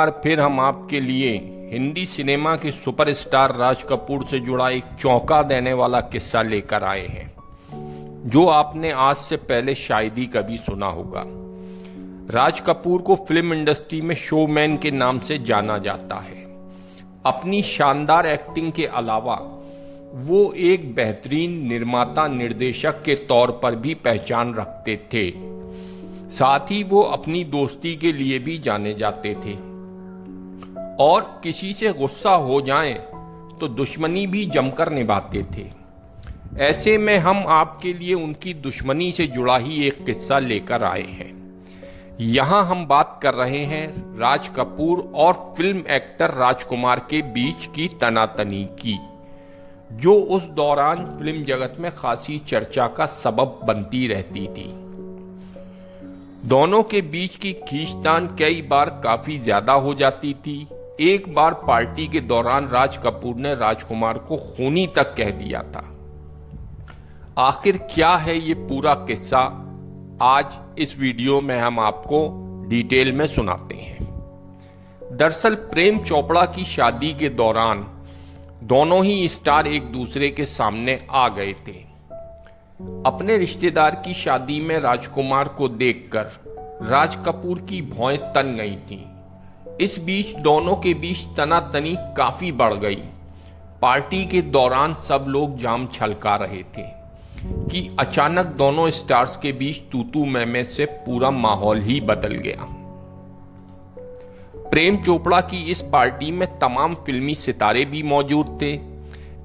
बार फिर हम आपके लिए हिंदी सिनेमा के सुपरस्टार राज कपूर से जुड़ा एक चौंका देने वाला किस्सा लेकर आए हैं, जो आपने आज से पहले शायद ही कभी सुना होगा। राज कपूर को फिल्म इंडस्ट्री में शोमैन के नाम से जाना जाता है। अपनी शानदार एक्टिंग के अलावा वो एक बेहतरीन निर्माता निर्देशक के तौर पर भी पहचान रखते थे। साथ ही वो अपनी दोस्ती के लिए भी जाने जाते थे और किसी से गुस्सा हो जाएं तो दुश्मनी भी जमकर निभाते थे। ऐसे में हम आपके लिए उनकी दुश्मनी से जुड़ा ही एक किस्सा लेकर आए हैं। यहाँ हम बात कर रहे हैं राज कपूर और फिल्म एक्टर राजकुमार के बीच की तनातनी की, जो उस दौरान फिल्म जगत में खासी चर्चा का सबब बनती रहती थी। दोनों के बीच की खींचतान कई बार काफी ज्यादा हो जाती थी। एक बार पार्टी के दौरान राज कपूर ने राजकुमार को खूनी तक कह दिया था। आखिर क्या है ये पूरा किस्सा, आज इस वीडियो में हम आपको डिटेल में सुनाते हैं। दरअसल प्रेम चोपड़ा की शादी के दौरान दोनों ही स्टार एक दूसरे के सामने आ गए थे। अपने रिश्तेदार की शादी में राजकुमार को देखकर राज कपूर की भौएं तन गई थीं। इस बीच दोनों के बीच तनातनी काफी बढ़ गई। पार्टी के दौरान सब लोग जाम छलका रहे थे कि अचानक दोनों स्टार्स के बीच तू मैं से पूरा माहौल ही बदल गया। प्रेम चोपड़ा की इस पार्टी में तमाम फिल्मी सितारे भी मौजूद थे।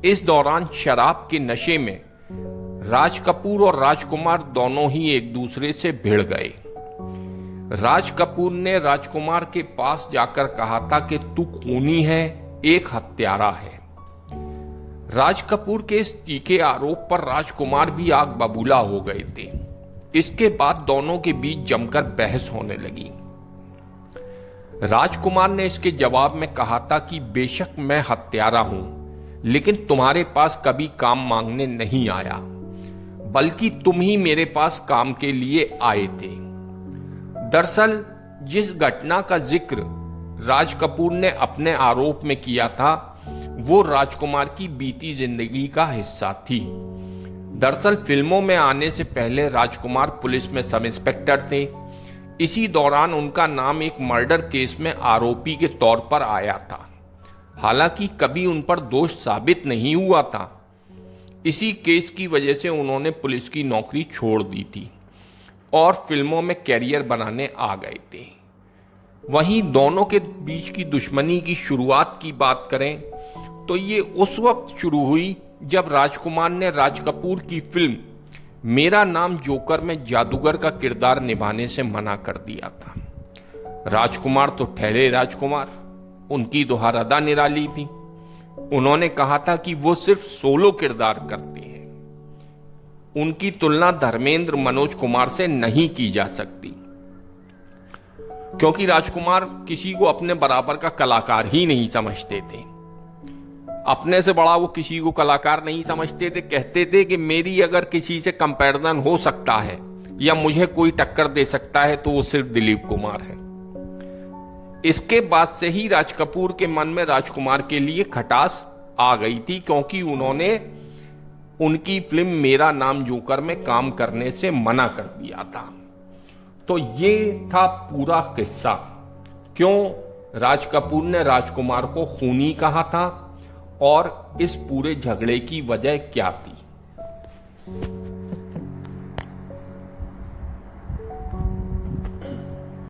इस दौरान शराब के नशे में राज कपूर और राजकुमार दोनों ही एक दूसरे से भिड़ गए। राज कपूर ने राजकुमार के पास जाकर कहा था कि तू खूनी है, एक हत्यारा है। राज कपूर के इस तीखे आरोप पर राजकुमार भी आग बबूला हो गए थे। इसके बाद दोनों के बीच जमकर बहस होने लगी। राजकुमार ने इसके जवाब में कहा था कि बेशक मैं हत्यारा हूं, लेकिन तुम्हारे पास कभी काम मांगने नहीं आया, बल्कि तुम ही मेरे पास काम के लिए आए थे। दरअसल जिस घटना का जिक्र राज कपूर ने अपने आरोप में किया था, वो राजकुमार की बीती जिंदगी का हिस्सा थी। दरअसल फिल्मों में आने से पहले राजकुमार पुलिस में सब इंस्पेक्टर थे। इसी दौरान उनका नाम एक मर्डर केस में आरोपी के तौर पर आया था। हालांकि कभी उन पर दोष साबित नहीं हुआ था। इसी केस की वजह से उन्होंने पुलिस की नौकरी छोड़ दी थी और फिल्मों में कैरियर बनाने आ गए थे। वहीं दोनों के बीच की दुश्मनी की शुरुआत की बात करें तो ये उस वक्त शुरू हुई जब राजकुमार ने राज कपूर की फिल्म मेरा नाम जोकर में जादूगर का किरदार निभाने से मना कर दिया था। राजकुमार तो ठहरे राजकुमार, उनकी तो हर अदा निराली थी। उन्होंने कहा था कि वो सिर्फ सोलो किरदार करते हैं, उनकी तुलना धर्मेंद्र मनोज कुमार से नहीं की जा सकती, क्योंकि राजकुमार किसी को अपने बराबर का कलाकार ही नहीं समझते थे। अपने से बड़ा वो किसी को कलाकार नहीं समझते थे। कहते थे कि मेरी अगर किसी से कंपैरिजन हो सकता है या मुझे कोई टक्कर दे सकता है तो वो सिर्फ दिलीप कुमार है। इसके बाद से ही राज कपूर के मन में राजकुमार के लिए खटास आ गई थी, क्योंकि उन्होंने उनकी फिल्म मेरा नाम जोकर में काम करने से मना कर दिया था। तो ये था पूरा किस्सा, क्यों राज कपूर ने राजकुमार को खूनी कहा था और इस पूरे झगड़े की वजह क्या थी।